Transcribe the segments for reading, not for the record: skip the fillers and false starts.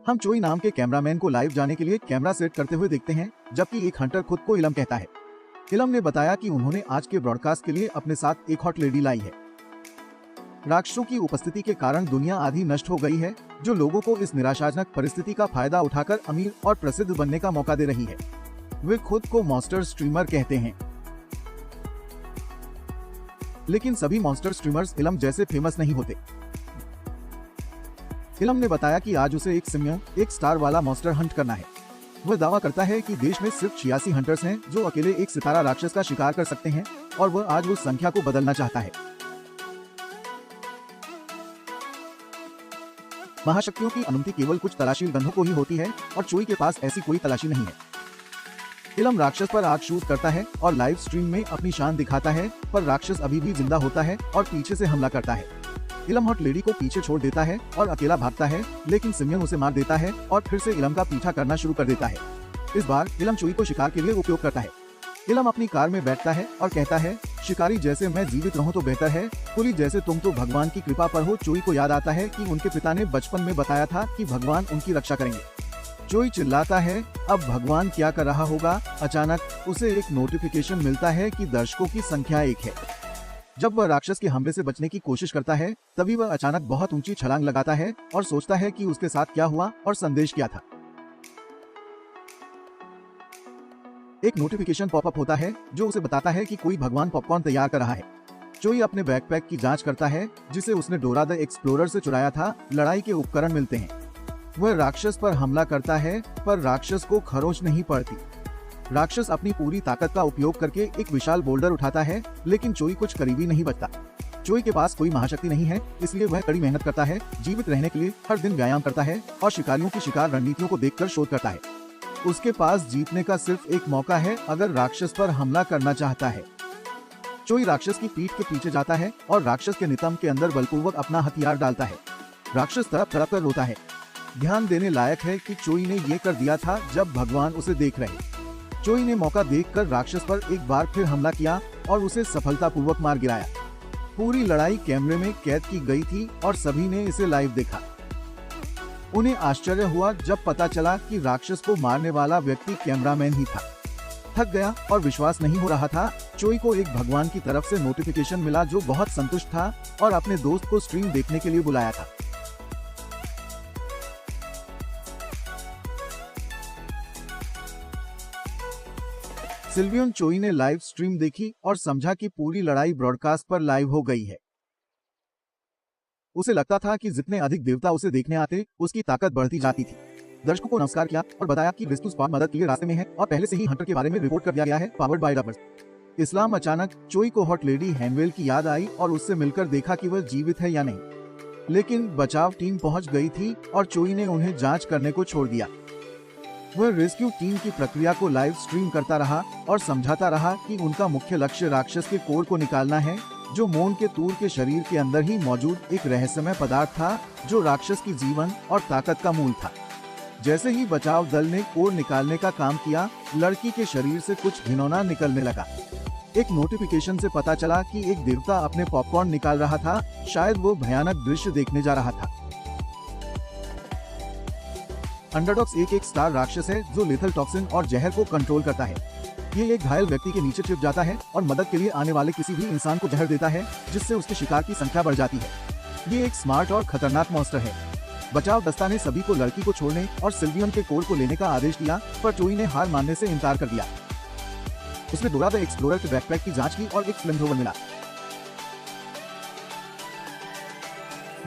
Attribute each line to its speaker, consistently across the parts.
Speaker 1: हम चोई नाम के कैमरामैन को लाइव जाने के लिए कैमरा सेट करते हुए देखते हैं, जबकि एक हंटर खुद को इलम कहता है। इलम ने बताया कि उन्होंने आज के ब्रॉडकास्ट के लिए अपने साथ एक हॉट लेडी लाई है। राक्षसों की उपस्थिति के कारण दुनिया आधी नष्ट हो गई है, जो लोगों को इस निराशाजनक परिस्थिति का फायदा उठाकर अमीर और प्रसिद्ध बनने का मौका दे रही है। वे खुद को मॉन्स्टर स्ट्रीमर कहते हैं, लेकिन सभी मॉन्स्टर स्ट्रीमर्स इलम जैसे फेमस नहीं होते। इलम ने बताया कि आज उसे एक सिमियन, एक स्टार वाला मॉन्स्टर हंट करना है। वह दावा करता है कि देश में सिर्फ 86 हंटर्स हैं जो अकेले एक सितारा राक्षस का शिकार कर सकते हैं, और वह आज उस संख्या को बदलना चाहता है। महाशक्तियों की अनुमति केवल कुछ तलाशी गंधों को ही होती है, और चोई के पास ऐसी कोई तलाशी नहीं है। इलम राक्षस पर आग शूट करता है और लाइव स्ट्रीम में अपनी शान दिखाता है, पर राक्षस अभी भी जिंदा होता है और पीछे से हमला करता है। इलम हॉट लेडी को पीछे छोड़ देता है और अकेला भागता है, लेकिन सिमियन उसे मार देता है और फिर से इलम का पीछा करना शुरू कर देता है। इस बार इलम चोई को शिकार के लिए उपयोग करता है। इलम अपनी कार में बैठता है और कहता है, शिकारी जैसे मैं जीवित रहूं तो बेहतर है, पुलिस जैसे तुम तो भगवान की कृपा पर हो। चोई को याद आता है कि उनके पिता ने बचपन में बताया था कि भगवान उनकी रक्षा करेंगे। चोई चिल्लाता है, अब भगवान क्या कर रहा होगा। अचानक उसे एक नोटिफिकेशन मिलता है कि दर्शकों की संख्या 1 है। जब वह राक्षस के हमले से बचने की कोशिश करता है, तभी वह अचानक बहुत ऊंची छलांग लगाता है और सोचता है कि उसके साथ क्या हुआ और संदेश क्या था। एक नोटिफिकेशन पॉपअप होता है जो उसे बताता है कि कोई भगवान पॉपकॉर्न तैयार कर रहा है। चोई अपने बैकपैक की जांच करता है, जिसे उसने डोरा द एक्सप्लोरर से चुराया था। लड़ाई के उपकरण मिलते हैं। वह राक्षस पर हमला करता है, पर राक्षस को खरोंच नहीं पड़ती। राक्षस अपनी पूरी ताकत का उपयोग करके एक विशाल बोल्डर उठाता है, लेकिन चोई कुछ करीबी नहीं बचता। चोई के पास कोई महाशक्ति नहीं है, इसलिए वह कड़ी मेहनत करता है, जीवित रहने के लिए हर दिन व्यायाम करता है और शिकारियों की शिकार रणनीतियों को देखकर शोध करता है। उसके पास जीतने का सिर्फ एक मौका है अगर राक्षस पर हमला करना चाहता है। चोई राक्षस की पीठ के पीछे जाता है और राक्षस के नितंब के अंदर बलपूर्वक अपना हथियार डालता है। राक्षस तड़प तड़प कर रोता है। ध्यान देने लायक है कि चोई ने ये कर दिया था जब भगवान उसे देख रहे। चोई ने मौका देखकर राक्षस पर एक बार फिर हमला किया और उसे सफलतापूर्वक मार गिराया। पूरी लड़ाई कैमरे में कैद की गई थी और सभी ने इसे लाइव देखा। उन्हें आश्चर्य हुआ जब पता चला कि राक्षस को मारने वाला व्यक्ति कैमरामैन ही था। थक गया और विश्वास नहीं हो रहा था। चोई को एक भगवान की तरफ से नोटिफिकेशन मिला जो बहुत संतुष्ट था और अपने दोस्त को स्ट्रीम देखने के लिए बुलाया था। सिल्वियन चोई ने लाइव स्ट्रीम देखी और समझा कि पूरी लड़ाई ब्रॉडकास्ट पर लाइव हो गई है। उसे लगता था कि जितने अधिक देवता उसे देखने आते, उसकी ताकत बढ़ती जाती थी। दर्शकों को नमस्कार किया और बताया कि विस्तृत स्क्वाड मदद के लिए रास्ते में है और पहले से ही हंटर के बारे में रिपोर्ट कर दिया गया है, पावर्ड बाय रबर्स। इस्लाम अचानक चोई को हॉट लेडी हैनवेल की याद आई और उससे मिलकर देखा कि वह जीवित है या नहीं। लेकिन बचाव टीम पहुंच गई थी और चोई ने उन्हें जांच करने को छोड़ दिया। वह रेस्क्यू टीम की प्रक्रिया को लाइव स्ट्रीम करता रहा और समझाता रहा कि उनका मुख्य लक्ष्य राक्षस के कोर को निकालना है, जो मोन के तूर के शरीर के अंदर ही मौजूद एक रहस्यमय पदार्थ था, जो राक्षस की जीवन और ताकत का मूल था। जैसे ही बचाव दल ने कोर निकालने का काम किया, लड़की के शरीर से कुछ घिनौना निकलने लगा। एक नोटिफिकेशन से पता चला कि एक देवता अपने पॉपकॉर्न निकाल रहा था। शायद वो भयानक दृश्य देखने जा रहा था। अंडरडॉग्स एक स्टार राक्षस है जो लेथल टॉक्सिन और जहर को कंट्रोल करता है। ये एक घायल व्यक्ति के नीचे छिप जाता है और मदद के लिए आने वाले किसी भी इंसान को जहर देता है, जिससे उसके शिकार की संख्या बढ़ जाती है। ये एक स्मार्ट और खतरनाक मॉन्स्टर है। बचाव दस्ता ने सभी को लड़की को छोड़ने और सिल्वियन के कोर को लेने का आदेश दिया, पर चोई ने हार मानने से इनकार कर दिया। उसने डोरा द एक्सप्लोरर के बैकपैक की जांच की और एक फ्लेमथ्रोवर मिला।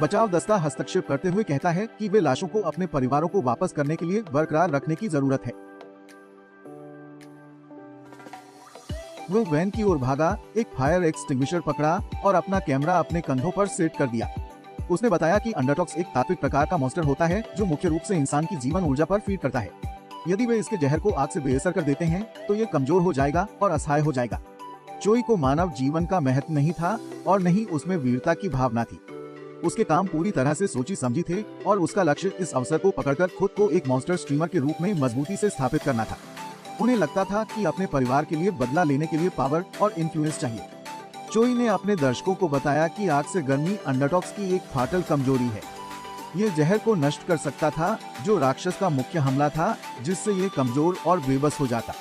Speaker 1: बचाव दस्ता हस्तक्षेप करते हुए कहता है कि वे लाशों को अपने परिवारों को वापस करने के लिए बरकरार रखने की जरूरत है। वह वैन की ओर भागा, एक फायर एक्सटिंग्विशर पकड़ा और अपना कैमरा अपने कंधों पर सेट कर दिया। उसने बताया कि अंडरटॉक्स एक तात्विक प्रकार का मॉन्स्टर होता है जो मुख्य रूप से इंसान की जीवन ऊर्जा पर फीड करता है। यदि वे इसके जहर को आग से बेअसर कर देते हैं तो ये कमजोर हो जाएगा और असहाय हो जाएगा। चोई को मानव जीवन का महत्व नहीं था और नहीं उसमें वीरता की भावना थी। उसके काम पूरी तरह से सोची समझी थे और उसका लक्ष्य इस अवसर को पकड़कर खुद को एक मॉन्स्टर स्ट्रीमर के रूप में मजबूती से स्थापित करना था। उन्हें लगता था कि अपने परिवार के लिए बदला लेने के लिए पावर और इन्फ्लुएंस चाहिए। चोई ने अपने दर्शकों को बताया कि आग से गर्मी अंडरडॉग्स की एक फाटल कमजोरी है। ये जहर को नष्ट कर सकता था, जो राक्षस का मुख्य हमला था, जिससे ये कमजोर और बेबस हो जाता।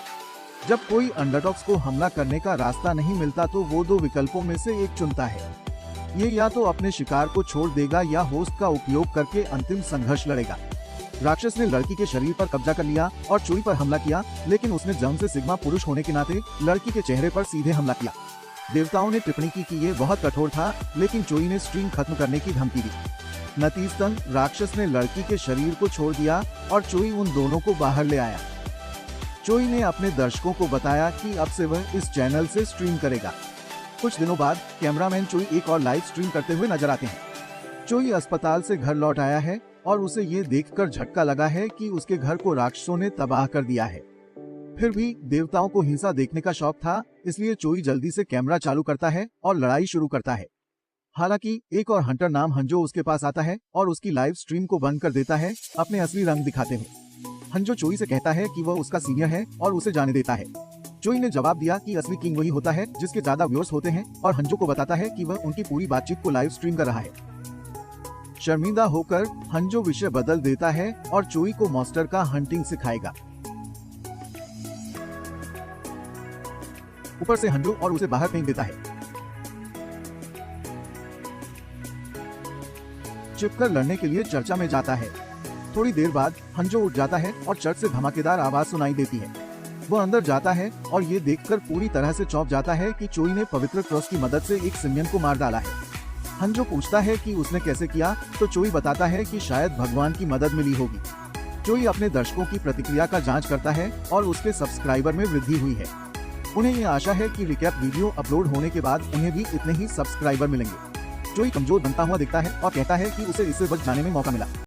Speaker 1: जब कोई अंडरडॉग्स को हमला करने का रास्ता नहीं मिलता तो वो दो विकल्पों में से एक चुनता है। ये या तो अपने शिकार को छोड़ देगा या होस्ट का उपयोग करके अंतिम संघर्ष लड़ेगा। राक्षस ने लड़की के शरीर पर कब्जा कर लिया और चोई पर हमला किया, लेकिन उसने जन्म से सिग्मा पुरुष होने के नाते लड़की के चेहरे पर सीधे हमला किया। देवताओं ने टिप्पणी की कि ये बहुत कठोर था, लेकिन चोई ने स्ट्रीम खत्म करने की धमकी दी। नतीजतन राक्षस ने लड़की के शरीर को छोड़ दिया और चोई उन दोनों को बाहर ले आया। चोई ने अपने दर्शकों को बताया कि अब से वह इस चैनल से स्ट्रीम करेगा। कुछ दिनों बाद कैमरामैन चोई एक और लाइव स्ट्रीम करते हुए नजर आते हैं। चोई अस्पताल से घर लौट आया है और उसे ये देखकर झटका लगा है कि उसके घर को राक्षसों ने तबाह कर दिया है। फिर भी देवताओं को हिंसा देखने का शौक था, इसलिए चोई जल्दी से कैमरा चालू करता है और लड़ाई शुरू करता है। हालांकि एक और हंटर नाम हंजो उसके पास आता है और उसकी लाइव स्ट्रीम को बंद कर देता है, अपने असली रंग दिखाते हुए। हंजो चोई से कहता है कि वह उसका सीनियर है और उसे जाने देता है। चोई ने जवाब दिया कि असली किंग वही होता है जिसके ज्यादा व्यूअर्स होते हैं, और हंजो को बताता है कि वह उनकी पूरी बातचीत को लाइव स्ट्रीम कर रहा है। शर्मिंदा होकर हंजो विषय बदल देता है और चोई को मॉन्स्टर का हंटिंग सिखाएगा। ऊपर से हंजो और उसे बाहर फेंक देता है। चिपकर लड़ने के लिए चर्चा में जाता है। थोड़ी देर बाद हंजो उठ जाता है और चर्च से धमाकेदार आवाज सुनाई देती है। वो अंदर जाता है और ये देखकर पूरी तरह से चौंक जाता है कि चोई ने पवित्र क्रॉस की मदद से एक सिमियन को मार डाला है। हंजो पूछता है कि उसने कैसे किया, तो चोई बताता है कि शायद भगवान की मदद मिली होगी। चोई अपने दर्शकों की प्रतिक्रिया का जांच करता है और उसके सब्सक्राइबर में वृद्धि हुई है। उन्हें ये आशा है कि रिकैप वीडियो अपलोड होने के बाद उन्हें भी इतने ही सब्सक्राइबर मिलेंगे। चोई कमजोर बनता हुआ दिखता है और कहता है कि उसे इससे बच जाने में मौका मिला।